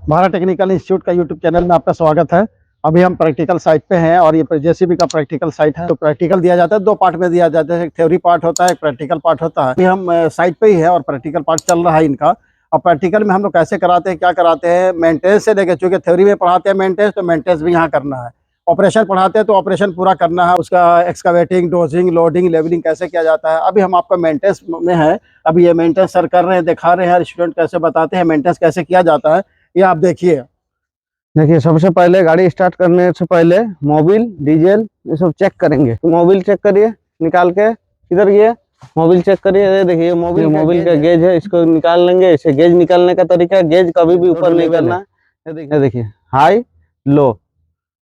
Bharat technical institute का YouTube channel में आपका स्वागत है। अभी हम प्रैक्टिकल साइट पे हैं और ये जेसीबी का प्रैक्टिकल साइट है। तो प्रैक्टिकल दिया जाता है, दो पार्ट में दिया जाता है, एक थ्योरी पार्ट होता है, एक प्रैक्टिकल पार्ट होता है। अभी हम साइट पे ही है और प्रैक्टिकल पार्ट चल रहा है इनका। और प्रैक्टिकल में हम लोग कैसे कराते हैं, क्या कराते हैं, मेंटेनेंस से लेकर, चूँकि थ्योरी में पढ़ाते हैं मेंटेनेंस, तो मेंटेनेंस भी यहाँ करना है। ऑपरेशन पढ़ाते हैं तो ऑपरेशन पूरा करना है, उसका एक्सकावेटिंग, डोजिंग, लोडिंग, लेवलिंग कैसे किया जाता है। अभी हम आपका मेंटेनेंस में है। अभी ये मेंटेनेंस सर कर रहे हैं, दिखा रहे हैं, स्टूडेंट कैसे बताते हैं मेंटेनेंस कैसे किया जाता है, ये आप देखिए। देखिए, सबसे पहले गाड़ी स्टार्ट करने से पहले मोबिल, डीजल ये सब चेक करेंगे। तो मोबिल चेक करिए निकाल के, किधर ये मोबिल चेक करिए। ये देखिए मोबिल का गेज है, इसको निकाल लेंगे। इसे गेज निकालने का तरीका, गेज कभी भी ऊपर नहीं करना है। ये देखिए हाई लो,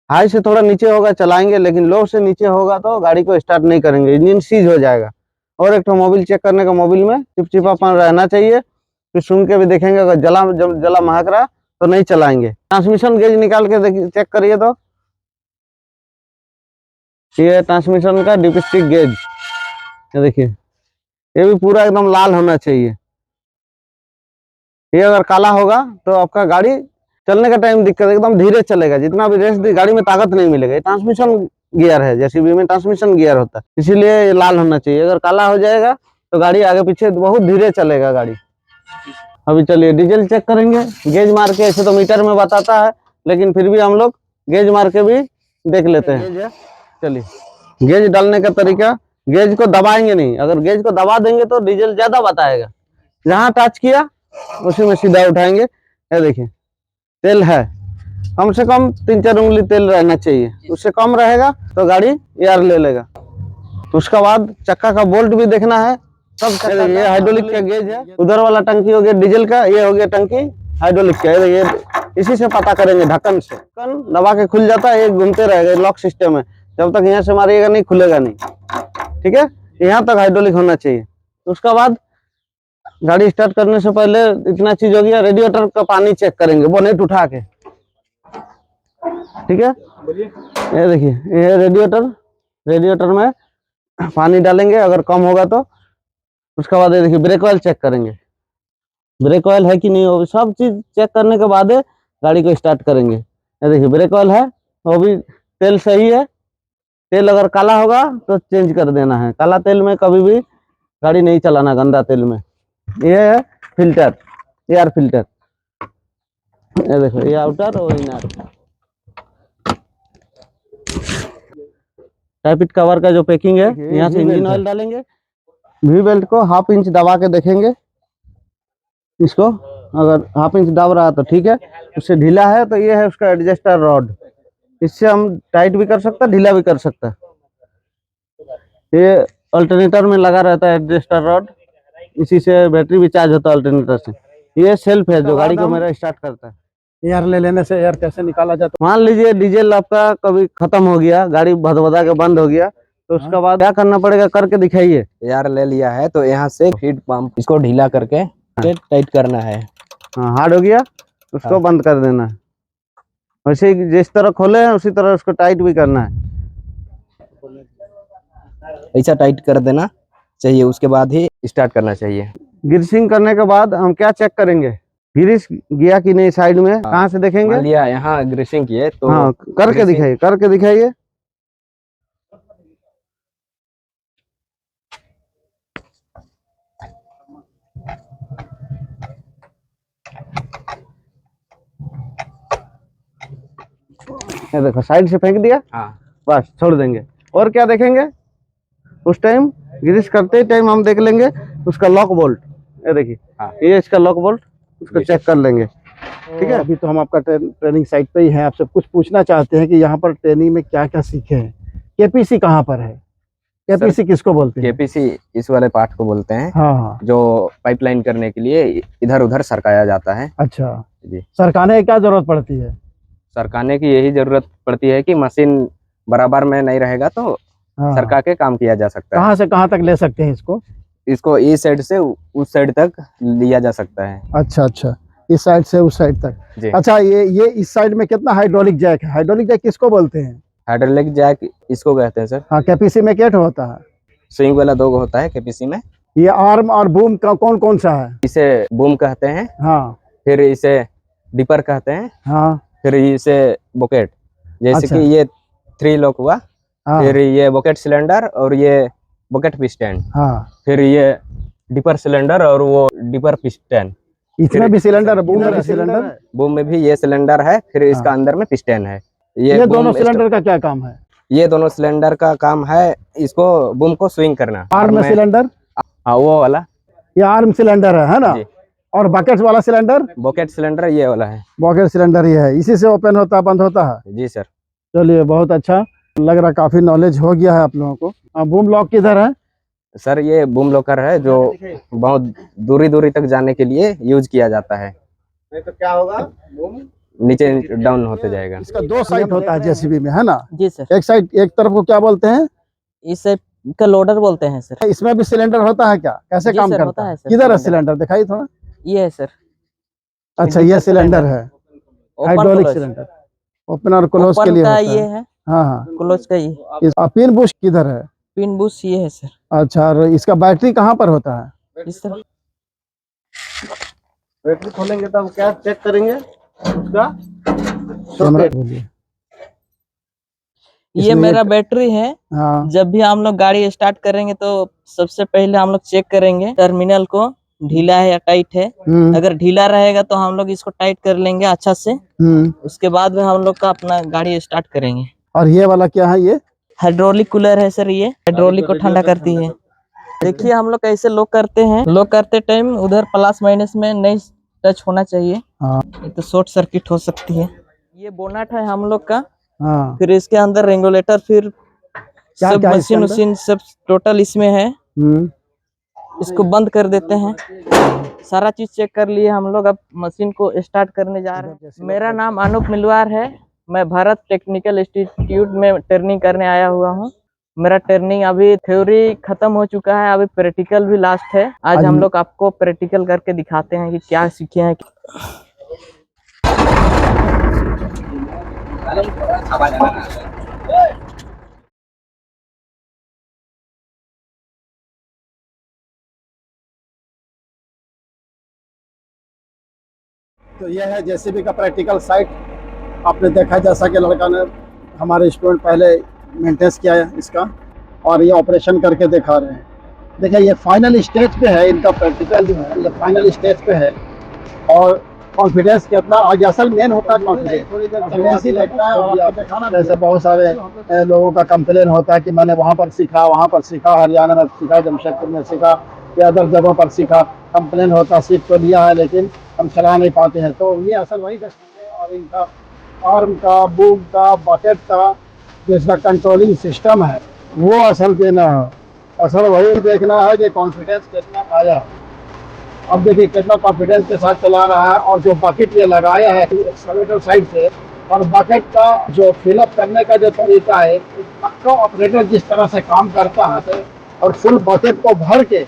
हाई से थोड़ा नीचे होगा चलाएंगे, लेकिन लो से नीचे होगा तो गाड़ी को स्टार्ट नहीं करेंगे, इंजन सीज हो जाएगा। और एक तो मोबिल चेक करने का, मोबिल में चिपचिपापन रहना चाहिए। फिर सुन के भी देखेंगे, अगर जला महक रहा तो नहीं चलाएंगे। ट्रांसमिशन गेज निकाल के देखिए, चेक करिए। तो ये ट्रांसमिशन का डिपस्टिक गेज, ये देखिए, ये भी पूरा एकदम लाल होना चाहिए। ये अगर काला होगा तो आपका गाड़ी चलने का टाइम दिक्कत, एकदम धीरे चलेगा, जितना भी रेस दी गाड़ी में ताकत नहीं मिलेगा। ट्रांसमिशन गियर है, जेसीबी में ट्रांसमिशन गियर होता है, इसीलिए ये लाल होना चाहिए। अगर काला हो जाएगा तो गाड़ी आगे पीछे बहुत धीरे चलेगा गाड़ी। अभी चलिए डीजल चेक करेंगे, गेज मार के। ऐसे तो मीटर में बताता है, लेकिन फिर भी हम लोग गेज मार के भी देख लेते हैं। चलिए, गेज डालने का तरीका, गेज को दबाएंगे नहीं। अगर गेज को दबा देंगे तो डीजल ज्यादा बताएगा। जहां टच किया उसी में सीधा उठाएंगे। ये देखिए, तेल है, कम से कम 3-4 उंगली तेल रहना चाहिए। उससे कम रहेगा तो गाड़ी एयर ले लेगा। उसके बाद चक्का का बोल्ट भी देखना है सब। ये हाइड्रोलिक का गेज है, उधर वाला टंकी हो गया डीजल का, ये हो गया टंकी हाइड्रोलिक का। ये इसी से पता करेंगे, ढक्कन से। ढक्कन दबा के खुल जाता है, ये घूमते रहेगा, लॉक सिस्टम है। जब तक यहाँ से मारिएगा नहीं, खुलेगा नहीं। ठीक है, यहाँ तक हाइड्रोलिक होना चाहिए। उसके बाद गाड़ी स्टार्ट करने से पहले इतना चीज हो गया, रेडिएटर का पानी चेक करेंगे, बोनेट उठा के। ठीक है, ये देखिए, ये रेडिएटर में पानी डालेंगे, अगर कम होगा तो। उसके बाद ये देखिए, ब्रेक ऑयल चेक करेंगे, ब्रेक ऑयल है कि नहीं हो। सब चीज चेक करने के बाद गाड़ी को स्टार्ट करेंगे। ये देखिए, ब्रेक ऑयल है, वो भी तेल सही है। तेल अगर काला होगा तो चेंज कर देना है। काला तेल में कभी भी गाड़ी नहीं चलाना, गंदा तेल में। ये है फिल्टर, एयर फिल्टर। ये देखो, ये आउटर और इनर। टाइपिट कवर का जो पैकिंग है, यहाँ से इंजन ऑयल डालेंगे। वी बेल्ट को 1/2 इंच दबा के देखेंगे। इसको अगर 1/2 इंच दब रहा तो ठीक है, उससे ढीला है तो ये है उसका एडजस्टर रॉड। इससे हम टाइट भी कर सकते हैं, ढीला भी कर सकते हैं। ये अल्टरनेटर में लगा रहता है एडजस्टर रॉड, इसी से बैटरी भी चार्ज होता है अल्टरनेटर से। ये सेल्फ है जो गाड़ी को मेरा स्टार्ट करता है। एयर ले लेने से एयर कैसे निकाला जाता है? मान लीजिए डीजल आपका कभी खत्म हो गया, गाड़ी भदभदा के बंद हो गया, तो उसके बाद क्या करना पड़ेगा, करके दिखाइए। एयर ले लिया है तो यहाँ से हीट पंप इसको ढीला करके टाइट करना है। हाँ, हार्ड हो गया, उसको बंद कर देना है। वैसे ही जिस तरह खोले हैं उसी तरह उसको टाइट भी करना है। ऐसा टाइट कर देना चाहिए, उसके बाद ही स्टार्ट करना चाहिए। ग्रीसिंग करने के बाद हम क्या चेक करेंगे, ग्रीस गया कि नहीं साइड में। कहाँ से देखेंगे? मान लिया यहाँ ग्रीसिंग किए तो हाँ, करके दिखाइए, करके दिखाइए। ये देखो, साइड से फेंक दिया। हाँ, बस छोड़ देंगे। और क्या देखेंगे उस टाइम, ग्रीस करते ही टाइम हम देख लेंगे उसका लॉक बोल्ट। ये देखिए, हाँ, ये इसका लॉक बोल्ट, उसको चेक कर लेंगे। ठीक है, अभी तो हम आपका ट्रेनिंग साइट पे ही हैं। आपसे कुछ पूछना चाहते हैं कि यहाँ पर ट्रेनिंग में क्या क्या सीखे हैं। केपीसी कहाँ पर है? केपीसी किसको बोलते हैं? केपीसी इस वाले पार्ट को बोलते हैं, हाँ हाँ, जो पाइपलाइन करने के लिए इधर उधर सरकाया जाता है। अच्छा जी, सरकाने की क्या जरूरत पड़ती है? सरकाने की यही जरूरत पड़ती है कि मशीन बराबर में नहीं रहेगा तो हाँ, सरका के काम किया जा सकता है। कहाँ से कहाँ तक ले सकते हैं इसको? इसको इस साइड से उस साइड तक लिया जा सकता है। अच्छा अच्छा, इस साइड से उस साइड तक। जी, अच्छा, ये इस साइड में कितना हाइड्रोलिक जैक है? हाइड्रोलिक जैक किसको बोलते हैं? हाइड्रोलिक जैक इसको कहते हैं सर। हाँ, केपीसी में क्या होता है? स्विंग वाला 2 होता है केपीसी में। ये आर्म और बूम का कौन कौन सा है? इसे बूम कहते हैं, हाँ, फिर इसे डिपर कहते हैं, हाँ फिर इसे बकेट, जैसे अच्छा। कि ये 3 लॉक हुआ, हाँ फिर ये बकेट सिलेंडर और ये बकेट पिस्टन, हाँ, फिर ये डिपर सिलेंडर और वो डिपर पिस्टन, इसमें भी सिलेंडर है, बूम में भी सिलेंडर। बूम में भी ये सिलेंडर है, फिर इसका हाँ। अंदर में पिस्टन है। ये बूम दोनों सिलेंडर का क्या काम है? ये दोनों सिलेंडर का काम है इसको बूम को स्विंग करना। आर्म में सिलेंडर, हाँ वो वाला ये आर्म सिलेंडर है ना? जी। और बकेट वाला सिलेंडर, बकेट सिलेंडर ये वाला है। बकेट सिलेंडर ये है, इसी से ओपन होता है, बंद होता है। जी सर। चलिए बहुत अच्छा लग रहा, काफी नॉलेज हो गया है आप लोगों को। बूम लॉक किधर है? सर ये बूम लॉकर है जो बहुत दूरी दूरी तक जाने के लिए यूज किया जाता है। नहीं तो क्या होगा, बूम नीचे डाउन होते जाएगा। इसका 2 साइड होता है जेसीबी में, है ना? जी सर। एक साइड, एक तरफ को क्या बोलते हैं? इसे का लोडर बोलते हैं सर। इसमें भी सिलेंडर होता है क्या? कैसे जी काम सर, करता होता है? है सर किधर है सिलेंडर। सिलेंडर, दिखाई थोड़ा। ये है सर, अच्छा डिपर ये सिलेंडर है, open hydraulic close. Cylinder, open और क्लोज के ओपन लिए का होता ये है। है, हाँ हाँ। क्लोज का ये। पिन बुश किधर है? पिन बुश ये है सर। अच्छा, और इसका बैटरी कहाँ पर होता है? इस सर बैटरी खोलेंगे तब क्या चेक करेंगे उसका? कैमरा बोलिए। ये इसमें मेरा बैटरी है। हाँ जब भी हम लोग गाड़ी स्टार्ट करेंगे तो सबसे पहले हम लोग चेक करेंगे टर्मिनल को, ढीला है या टाइट है। अगर ढीला रहेगा तो हम लोग इसको टाइट कर लेंगे अच्छा से। उसके बाद में हम लोग का अपना गाड़ी स्टार्ट करेंगे। और ये वाला क्या है? ये हाइड्रोलिक कूलर है सर, ये हाइड्रोलिक को ठंडा करती है। देखिए हम लोग कैसे लॉक करते हैं। लॉक करते टाइम उधर प्लस माइनस में नहीं टच होना चाहिए, हाँ तो शॉर्ट सर्किट हो सकती है। ये बोनट है हम लोग का, हाँ। फिर इसके अंदर रेगुलेटर, फिर क्या सब क्या है इसके मशीन अंदर? उशीन सब टोटल इसमें है। इसको बंद कर देते हैं। सारा चीज चेक कर लिए हम लोग, अब मशीन को स्टार्ट करने जा रहे हैं। मेरा नाम अनूप मिलवार है, मैं भारत टेक्निकल इंस्टीट्यूट में ट्रेनिंग करने आया हुआ हूँ। मेरा ट्रेनिंग अभी थ्योरी खत्म हो चुका है, अभी प्रैक्टिकल भी लास्ट है। आज हम लोग आपको प्रैक्टिकल करके दिखाते हैं कि क्या सीखे हैं। तो यह है जेसीबी का प्रैक्टिकल साइट। आपने देखा जैसा कि लड़का ने, हमारे स्टूडेंट पहले मेंटेनेंस किया है इसका, और ये ऑपरेशन करके दिखा रहे हैं। देखिए ये फाइनल स्टेज पे है, इनका प्रैक्टिकल जो है ये फाइनल स्टेज पे है। और कॉन्फिडेंस कितना, और असल मेन होता है कॉन्फिडेंस ही लगता है। और आपको दिखाना, जैसे बहुत सारे लोगों का कंप्लेन होता है कि मैंने वहाँ पर सीखा, हरियाणा में सीखा, जमशेदपुर में सीखा या अदर जगहों पर सीखा। कंप्लेन होता, सीख तो लिया है लेकिन हम चला नहीं पाते हैं। तो ये असल वही है। और इनका आर्म का, बूम का, बकेट का जिसका कंट्रोलिंग सिस्टम है वो असल देना है। असल वही देखना है कि कॉन्फिडेंस कितना आया। अब देखिए कितना कॉन्फिडेंस के साथ चला रहा है। और जो बकेट ये लगाया है एक्सकैवेटर साइड से, और बकेट का जो फिलअप करने का जो तरीका है, तो ऑपरेटर जिस तरह से काम करता है, और फुल बकेट को भर के,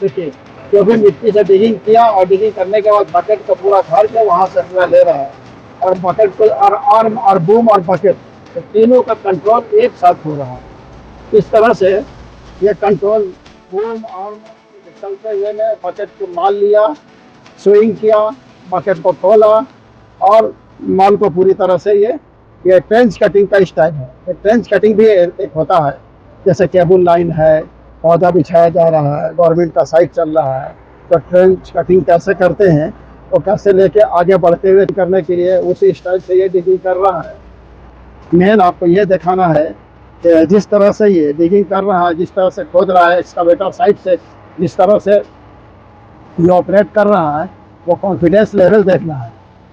देखिए जो भी मिट्टी से डिगिंग किया और डिगिंग करने के बाद बकेट को पूरा भर के वहाँ से पूरा ले रहा है। और बकेट को, और आर्म और बूम और बकेट, तो तीनों का कंट्रोल एक साथ हो रहा है। इस तरह से ये कंट्रोल बूम आर्म चलते हुए में बकेट को माल लिया, स्विंग किया, बकेट को खोला, और माल को पूरी तरह से ये ट्रेंच कटिंग का स्टाइल है। ये ट्रेंच कटिंग भी एक होता है, जैसे केबल लाइन है, पौधा बिछाया जा रहा है, गवर्नमेंट का साइट चल रहा है, तो ट्रेंच कटिंग कैसे करते हैं, तो कैसे लेके आगे बढ़ते हुए करने के लिए उसी स्टाइल से ये डिगिंग कर रहा है। मेन आपको ये दिखाना है कि जिस तरह से ये डिगिंग कर रहा है, जिस तरह से खोद रहा है एक्सकैवेटर साइड से, जिस तरह से ये ऑपरेट कर रहा है, वो कॉन्फिडेंस लेवल देखना है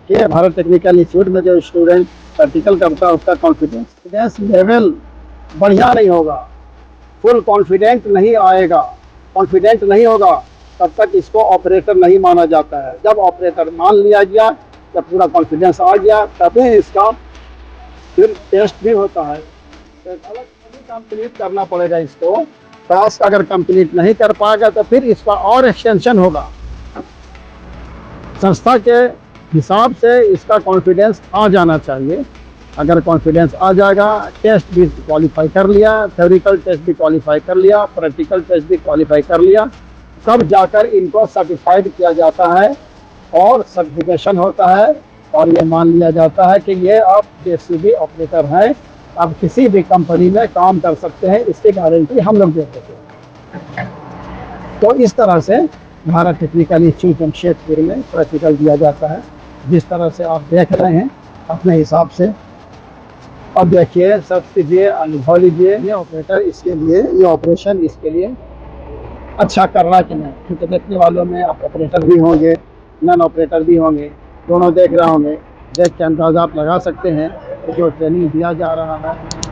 कि भारत टेक्निकल इंस्टीट्यूट में जो स्टूडेंट प्रैक्टिकल करता है उसका कॉन्फिडेंस लेवल बढ़िया नहीं होगा, फुल कॉन्फिडेंट नहीं आएगा। कॉन्फिडेंट नहीं होगा तब तक इसको ऑपरेटर नहीं माना जाता है। जब ऑपरेटर मान लिया गया, जब पूरा कॉन्फिडेंस आ गया, तभी इसका फिर टेस्ट भी होता है। तो अलग कंप्लीट करना पड़ेगा इसको। टास्क अगर कंप्लीट नहीं कर पाएगा तो फिर इसका और एक्सटेंशन होगा। संस्था के हिसाब से इसका कॉन्फिडेंस आ जाना चाहिए। अगर कॉन्फिडेंस आ जाएगा, टेस्ट भी क्वालिफाई कर लिया, थ्योरिकल टेस्ट भी क्वालिफाई कर लिया, प्रैक्टिकल टेस्ट भी क्वालिफाई कर लिया, तब जाकर इनको सर्टिफाइड किया जाता है और सर्टिफिकेशन होता है। और ये मान लिया जाता है कि ये आप जेसीबी ऑपरेटर हैं, आप किसी भी कंपनी में काम कर सकते हैं, इसकी गारंटी हम लोग देते हैं। तो इस तरह से भारत टेक्निकल इंस्टीट्यूट जमशेदपुर में प्रैक्टिकल दिया जाता है, जिस तरह से आप देख रहे हैं अपने हिसाब से। अब देखिए, सब कीजिए, अनुभव लीजिए। ये ऑपरेटर इसके लिए, ये ऑपरेशन इसके लिए अच्छा कर रहा कि नहीं, क्योंकि देखने वालों में आप ऑपरेटर भी होंगे, नॉन ऑपरेटर भी होंगे, दोनों देख रहे होंगे। देख के अंदाजा आप लगा सकते हैं कि जो ट्रेनिंग दिया जा रहा है।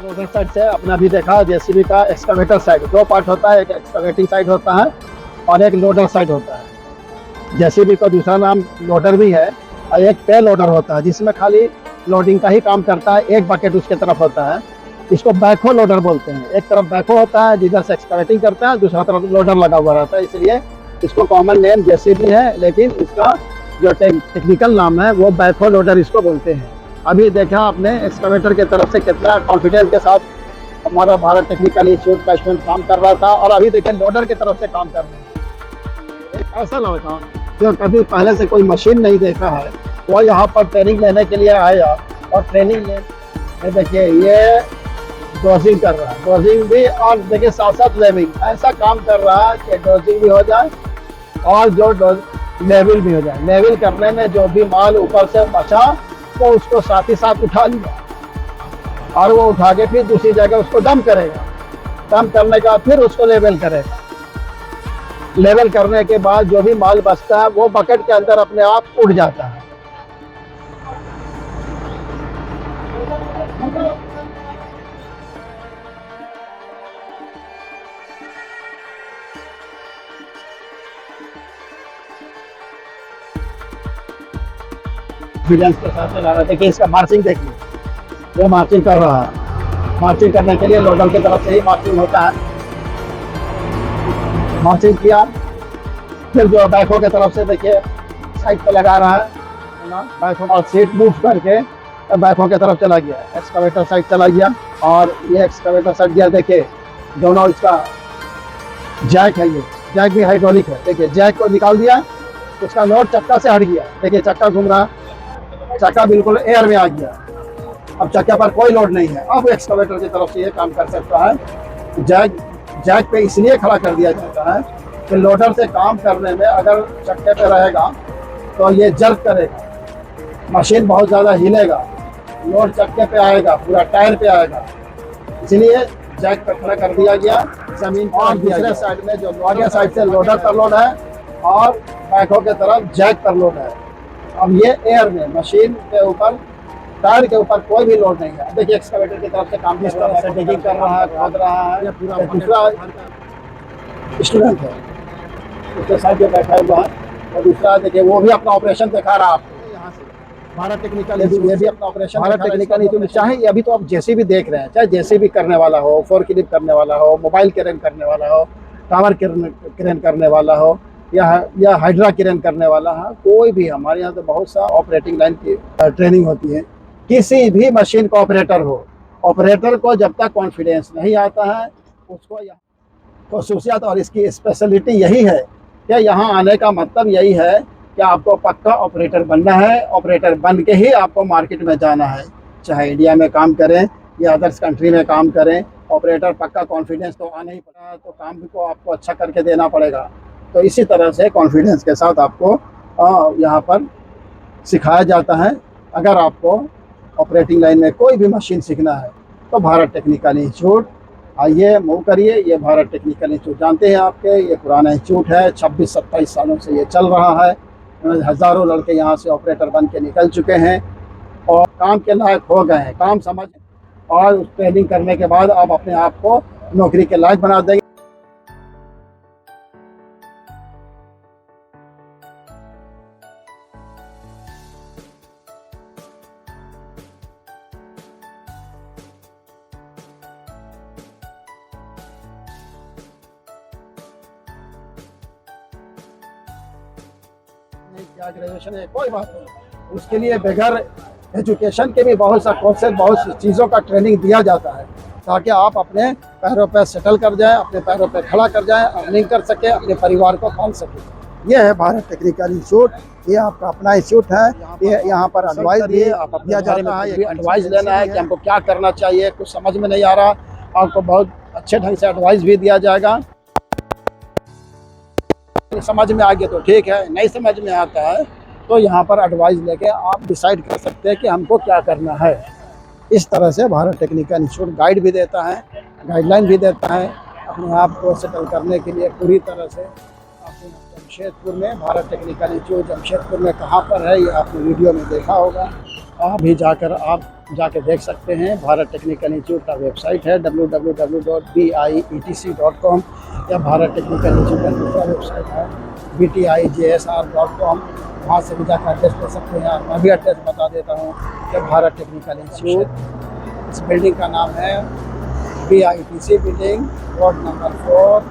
उधर साइड से अपना भी देखा, जेसीबी का एक्सकवेटर साइड, दो पार्ट होता है, एक एक्सकवेटिंग साइड होता है और एक लोडर साइड होता है। जेसीबी का दूसरा नाम लोडर भी है, और एक पे लोडर होता है जिसमें खाली लोडिंग का ही काम करता है, एक बकेट उसके तरफ होता है। इसको बैकहो लोडर बोलते हैं। एक तरफ बैकहो होता है जिधर से एक्सकवेटिंग करता है, दूसरा तरफ लोडर लगा हुआ रहता है, इसलिए इसको कॉमन नेम जेसीबी है, लेकिन इसका जो टेक्निकल नाम है वो बैकहो लोडर इसको बोलते हैं। अभी देखा आपने एक्सकवेटर के तरफ से कितना कॉन्फिडेंस के साथ हमारा भारत टेक्निकल इंस्टीट्यूट का स्टूडेंट काम कर रहा था, और अभी देखिए लोडर की तरफ से काम कर रहे हैं। ऐसा लड़का जो कभी पहले से कोई मशीन नहीं देखा है, वो यहाँ पर ट्रेनिंग लेने के लिए आया, और ट्रेनिंग ले देखिए ये डोजिंग कर रहा है, डोजिंग भी, और देखिए साथ साथ लेवलिंग, ऐसा काम कर रहा है कि डोजिंग भी हो जाए और जो लेवल भी हो जाए। लेवल करने में जो भी माल ऊपर से बचा वो उसको साथ ही साथ उठा लिया, और वो उठा के फिर दूसरी जगह उसको डंप करेगा। डंप करने का फिर उसको लेवल करेगा। लेवल करने के बाद जो भी माल बचता है वो बकेट के अंदर अपने आप उड़ जाता है। कॉन्फिडेंस के साथ चला रहा था कि इसका मार्चिंग देखिए, ये मार्चिंग कर रहा है। मार्चिंग करने के लिए लोडर की तरफ से ही मार्चिंग होता है। मार्चिंग किया, फिर जो बैकहो की तरफ से देखिए साइड पे लगा रहा है ना, बैकहो और सीट मूव करके बैकहो की तरफ चला गया, एक्सकवेटर साइड चला गया। और ये एक्सकवेटर साइड गियर देखिए, दोनों इसका जैक है, ये जैक भी हाइड्रोलिक है। देखिए जैक को निकाल दिया, उसका लोड चक्का से हट गया। देखिए चक्का घूम रहा, चक्का बिल्कुल एयर में आ गया, अब चक्के पर कोई लोड नहीं है। अब एक्सकवेटर की तरफ से ये काम कर सकता है। जैक पे इसलिए खड़ा कर दिया जाता है कि लोडर से काम करने में अगर चक्के पे रहेगा तो ये जर्क करेगा, मशीन बहुत ज़्यादा हिलेगा, लोड चक्के पे आएगा, पूरा टायर पे आएगा, इसलिए जैक पे खड़ा कर दिया गया जमीन पर। और दूसरे साइड में जो आगे साइड से लोडर पर लोड है और बैकहो की तरफ जैक पर लोड है। अब ये एयर में मशीन के ऊपर, टायर के ऊपर कोई भी लोड नहीं है। देखिए एक्सकवेटर की तरफ से काम किस तरह से डिगिंग कर रहा है, खोद रहा है। पूरा दूसरा स्टूडेंट है उसके साथ जो बैठा हुआ है, और दूसरा देखिए वो भी अपना ऑपरेशन दिखा रहा है आपको। यहाँ से भारत टेक्निकल ये भी अपना ऑपरेशन, भारत टेक्निकल इंस्टीट्यूट, चाहे अभी तो आप जेसीबी देख रहे हैं, चाहे जेसीबी करने वाला हो, फोर क्लिप करने वाला हो, मोबाइल क्रेन करने वाला हो, टावर क्रेन करने वाला हो, या हाइड्रा क्रेन करने वाला है, कोई भी। हमारे यहाँ तो बहुत सा ऑपरेटिंग लाइन की ट्रेनिंग होती है। किसी भी मशीन का ऑपरेटर हो, ऑपरेटर को जब तक कॉन्फिडेंस नहीं आता है, उसको खसूसियत और इसकी स्पेशलिटी यही है कि यहाँ आने का मतलब यही है कि आपको पक्का ऑपरेटर बनना है। ऑपरेटर बन के ही आपको मार्केट में जाना है, चाहे इंडिया में काम करें या अदर्स कंट्री में काम करें। ऑपरेटर पक्का कॉन्फिडेंस तो आना ही पड़ेगा, तो काम को आपको अच्छा करके देना पड़ेगा। तो इसी तरह से कॉन्फिडेंस के साथ आपको यहाँ पर सिखाया जाता है। अगर आपको ऑपरेटिंग लाइन में कोई भी मशीन सीखना है तो भारत टेक्निकल इंस्टीट्यूट आइए, मूव करिए। ये भारत टेक्निकल इंस्टीट्यूट जानते हैं आपके, ये पुराना इंस्टीट्यूट है, 26-27 सालों से ये चल रहा है। हज़ारों लड़के यहाँ से ऑपरेटर बन के निकल चुके हैं और काम के लायक हो गए हैं, काम समझ, और ट्रेनिंग करने के बाद आप अपने आप को नौकरी के लायक बना देंगे। या ग्रेजुएशन है, कोई बात नहीं, उसके लिए बगैर एजुकेशन के भी बहुत सा कोर्सेज, बहुत सी चीज़ों का ट्रेनिंग दिया जाता है ताकि आप अपने पैरों पर सेटल कर जाएं, अपने पैरों पर खड़ा कर जाएं, अर्निंग कर सकें, अपने परिवार को पाल सकें। ये है भारत टेक्निकल इंस्टीट्यूट, ये आपका अपना इंस्टीट्यूट है। ये यहाँ पर एडवाइस भी दिया जाता है, एडवाइस लेना है कि हमको क्या करना चाहिए, कुछ समझ में नहीं आ रहा, आपको बहुत अच्छे ढंग से एडवाइस भी दिया जाएगा। समझ में आ गया तो ठीक है, नहीं समझ में आता है तो यहाँ पर एडवाइस लेके आप डिसाइड कर सकते हैं कि हमको क्या करना है। इस तरह से भारत टेक्निकल इंस्टीट्यूट गाइड भी देता है, गाइडलाइन भी देता है अपने आप को सेटल करने के लिए पूरी तरह से। आपने जमशेदपुर में भारत टेक्निकल इंस्टीट्यूट जमशेदपुर में कहाँ पर है, ये आपने वीडियो में देखा होगा। आप भी जाके देख सकते हैं। भारत टेक्निकल इंस्टीट्यूट का वेबसाइट है www.bietc.com, या भारत टेक्निकल इंस्टीट्यूट का दूसरा वेबसाइट है btijsr.com, वहाँ से भी जाकर एड्रेस ले सकते हैं। मैं भी एड्रेस बता देता हूँ कि भारत टेक्निकल इंस्टीट्यूट, इस बिल्डिंग का नाम है BITC building, road number 4,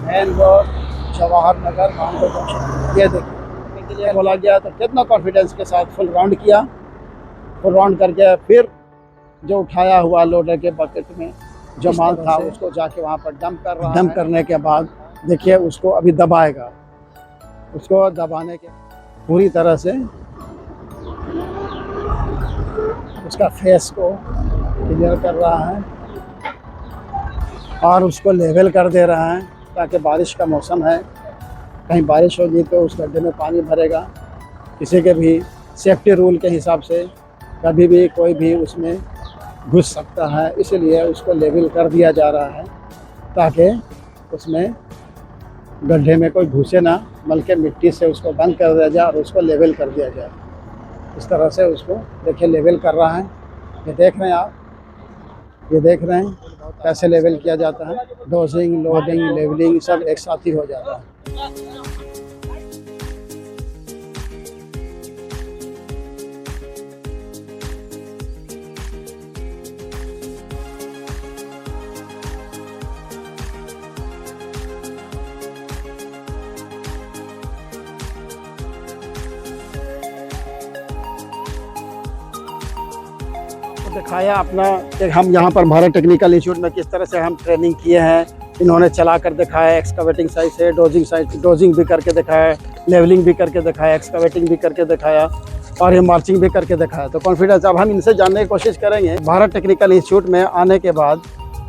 main road, Jawahar Nagar, Kanpur junction. ये देखिए के लिए बोला गया तो कितना कॉन्फिडेंस के साथ फुल राउंड किया, फुल राउंड करके फिर जो उठाया हुआ लोडर के बकेट में जो माल था उसको जाके वहाँ पर डंप कर रहा है। डंप करने के बाद देखिए उसको अभी दबाएगा, उसको दबाने के पूरी तरह से उसका फेस को क्लियर कर रहा है और उसको लेवल कर दे रहा है ताकि बारिश का मौसम है, कहीं बारिश होगी तो उस गड्ढे में पानी भरेगा। किसी के भी सेफ्टी रूल के हिसाब से कभी भी कोई भी उसमें घुस सकता है, इसलिए उसको लेवल कर दिया जा रहा है ताकि उसमें गड्ढे में कोई घुसे ना, बल्कि मिट्टी से उसको बंद कर दिया जाए और उसको लेवल कर दिया जाए। इस तरह से उसको देखिए लेवल कर रहा है। ये देख रहे हैं आप, ये देख रहे हैं कैसे लेवल किया जाता है। डोजिंग, लोडिंग, लेवलिंग सब एक साथ ही हो जाता है। दिखाया अपना कि हम यहाँ पर भारत टेक्निकल इंस्टीट्यूट में किस तरह से हम ट्रेनिंग किए हैं। इन्होंने चला कर दिखाया, एक्सकवेटिंग साइड से डोजिंग भी करके दिखाया, लेवलिंग भी करके दिखाया, एक्सकवेटिंग भी करके दिखाया और ये मार्चिंग भी करके दिखाया। तो कॉन्फिडेंस अब हम इनसे जानने की कोशिश करेंगे। भारत टेक्निकल इंस्टीट्यूट में आने के बाद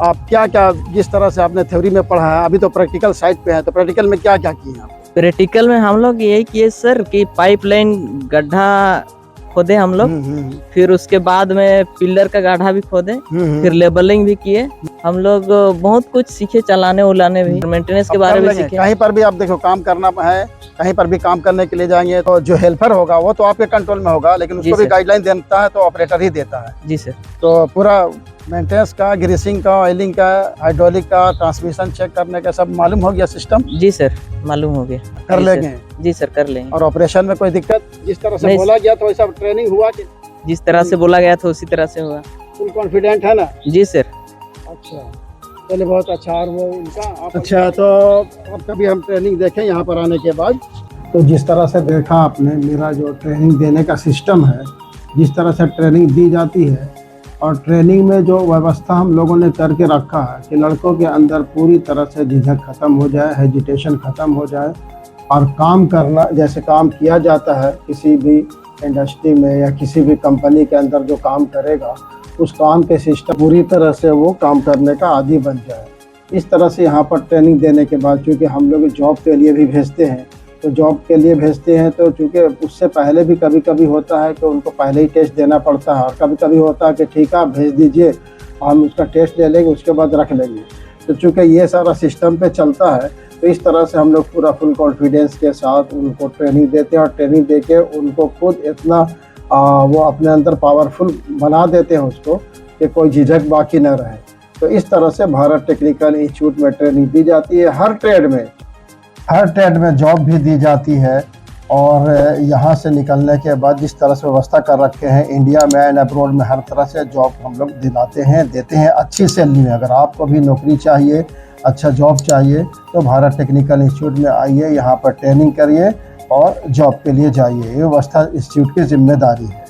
आप क्या क्या, जिस तरह से आपने थ्योरी में पढ़ा है, अभी तो प्रैक्टिकल साइड पे है, तो प्रैक्टिकल में क्या क्या किए आप? प्रैक्टिकल में हम लोग यही किए सर कि पाइपलाइन गड्ढा खोदे हम लोग, फिर उसके बाद में पिलर का गाढ़ा भी खोदे, फिर लेबलिंग भी किए। हम लोग बहुत कुछ सीखे, चलाने उलाने भी, मेंटेनेंस के बारे में सीखे। कहीं पर भी आप देखो काम करना है, कहीं पर भी काम करने के लिए जाएंगे तो जो हेल्पर होगा वो तो आपके कंट्रोल में होगा, लेकिन उसको भी गाइडलाइन देता है तो ऑपरेटर ही देता है। जी सर। तो पूरा मेंटेनेंस का, ग्रीसिंग का, ऑयलिंग का, हाइड्रोलिक का, ट्रांसमिशन चेक करने का सब मालूम हो गया सिस्टम? जी सर, मालूम हो गया। कर लेंगे? जी सर, कर लेंगे। और ऑपरेशन में कोई दिक्कत? जिस तरह से बोला गया तो वैसा ट्रेनिंग हुआ कि जिस तरह से बोला गया था उसी तरह से हुआ? फुल कॉन्फिडेंट है ना? जी सर। अच्छा, चलिए बहुत अच्छा। और वो इनका अच्छा, तो अब कभी हम ट्रेनिंग देखें यहाँ पर आने के बाद। तो जिस तरह से देखा आपने मेरा जो ट्रेनिंग देने का सिस्टम है, जिस तरह से ट्रेनिंग दी जाती है और ट्रेनिंग में जो व्यवस्था हम लोगों ने करके रखा है कि लड़कों के अंदर पूरी तरह से झिझक खत्म हो जाए, हेजिटेशन खत्म हो जाए और काम करना जैसे काम किया जाता है किसी भी इंडस्ट्री में या किसी भी कंपनी के अंदर जो काम करेगा, उस काम के सिस्टम पूरी तरह से वो काम करने का आदी बन जाए। इस तरह से यहाँ पर ट्रेनिंग देने के बाद, चूँकि हम लोग जॉब के लिए भी भेजते हैं, तो जॉब के लिए भेजते हैं तो चूँकि उससे पहले भी कभी कभी होता है कि उनको पहले ही टेस्ट देना पड़ता है, और कभी कभी होता है कि ठीक है आप भेज दीजिए, हम उसका टेस्ट ले लेंगे, उसके बाद रख लेंगे। तो चूँकि ये सारा सिस्टम पे चलता है, तो इस तरह से हम लोग पूरा फुल कॉन्फिडेंस के साथ उनको ट्रेनिंग देते हैं और ट्रेनिंग दे के उनको खुद इतना वो अपने अंदर पावरफुल बना देते हैं उसको कि कोई झिझक बाकी न रहे। तो इस तरह से भारत टेक्निकल इंस्टीट्यूट में ट्रेनिंग दी जाती है। हर ट्रेड में जॉब भी दी जाती है। और यहाँ से निकलने के बाद जिस तरह से व्यवस्था कर रखे हैं इंडिया में एंड अब्रॉड में, हर तरह से जॉब हम लोग दिलाते हैं, देते हैं अच्छी सैलरी में। अगर आपको भी नौकरी चाहिए, अच्छा जॉब चाहिए, तो भारत टेक्निकल इंस्टीट्यूट में आइए, यहाँ पर ट्रेनिंग करिए, और जॉब के लिए जाइए। ये व्यवस्था इंस्टीट्यूट की जिम्मेदारी है।